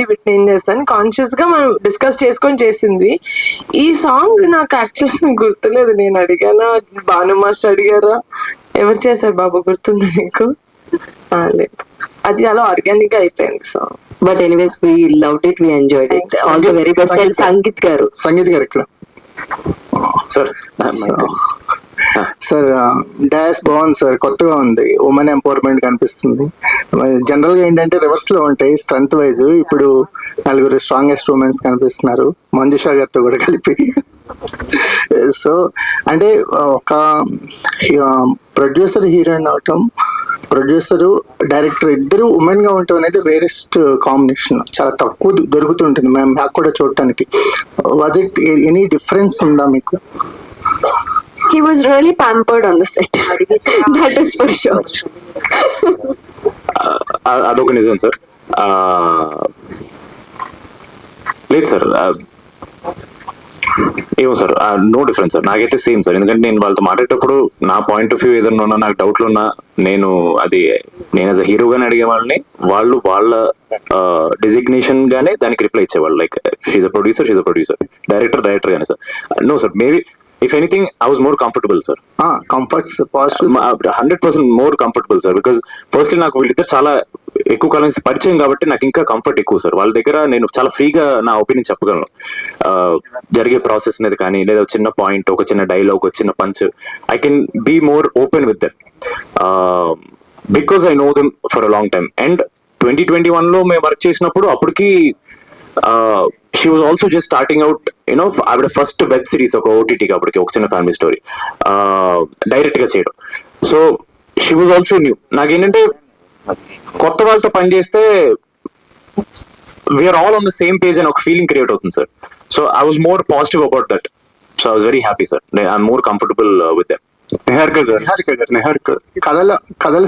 వీటిని ఏం చేస్తాను కాన్షియస్ గా మనం డిస్కస్ చేసుకొని చేసింది. ఈ సాంగ్ నాకు యాక్చువల్ గుర్తులేదు. నేను అడిగానా, భాను మాస్టర్ అడిగారా, ఎవరు చేశారు బాబు, గుర్తుందా నీకు? లేదు, అది చాలా ఆర్గానిక్ గా అయిపోయింది song. But anyways we loved it, we enjoyed it. All the very best. And Sangeet garu ఇక్కడ సార్ సార్ డాన్స్ బాగుంది సార్, కొత్తగా ఉంది, ఉమెన్ ఎంపవర్మెంట్ కనిపిస్తుంది. జనరల్ గా ఏంటంటే రివర్స్ లో ఉంటాయి స్ట్రెంత్ వైజ్. ఇప్పుడు నలుగురు స్ట్రాంగెస్ట్ ఉమెన్స్ కనిపిస్తున్నారు, మంజుషా గారితో కూడా కలిపి. సో అంటే ఒక ప్రొడ్యూసర్ హీరోయిన్ అవటం, ప్రొడ్యూసర్ డైరెక్టర్ ఇద్దరు ఉమెన్ గా ఉండటం అనేది రేరెస్ట్ కాంబినేషన్. చాలా తక్కువ దొరుకుతుంటుంది మ్యామ్ నాకు కూడా చూడటానికి. వాజ్ ఇట్ ఎనీ డిఫరెన్స్ ఉందా మీకు? he was really pampered on the set. That is for sure. అదొక నిజం సార్. లేదు సార్, ఏమో సార్, నో డిఫరెన్స్ సార్. నాకైతే సేమ్ సార్. ఎందుకంటే నేను వాళ్ళతో మాట్లాడేటప్పుడు నా పాయింట్ ఆఫ్ వ్యూ ఏదైనా ఉన్నా, నాకు డౌట్లు ఉన్నా, నేను యాజ్ అ హీరోగానే అడిగే వాళ్ళని, వాళ్ళు వాళ్ళ డిజిగ్నేషన్ గానే దానికి రిప్లై ఇచ్చేవాళ్ళు. Like she's a producer, director గానే sir. No sir, maybe if anything I was more comfortable sir. Comforts positive 100% more comfortable sir, because firstly నాకు వీళ్ళిద్దరు చాలా ఎక్కువ కాలం పరిచయం కాబట్టి నాకు ఇంకా కంఫర్ట్ ఎక్కువ సార్. వాళ్ళ దగ్గర నేను చాలా ఫ్రీగా నా ఒపీనియన్ చెప్పగలను. జరిగే ప్రాసెస్ మీద కానీ, లేదా చిన్న పాయింట్, ఒక చిన్న డైలాగ్, ఒక చిన్న punch, I can be more open with them because I know them for a long time. And 2021 లో మేము వర్క్ చేసినప్పుడు అప్పటికి she was also just starting out, you know. ఆవిడ ఫస్ట్ వెబ్ సిరీస్ ఒక ఓటీటీ కాబట్టి, ఒక చిన్న ఫ్యామిలీ స్టోరీ డైరెక్ట్ గా చేయడం. So she was also new. నాకేంటంటే కొత్త వాళ్ళతో పనిచేస్తే we are all on the same page అని ఒక ఫీలింగ్ క్రియేట్ అవుతుంది sir. So I was more positive about that. So I was very happy sir. I'm more comfortable with them. Niharika గారు కథల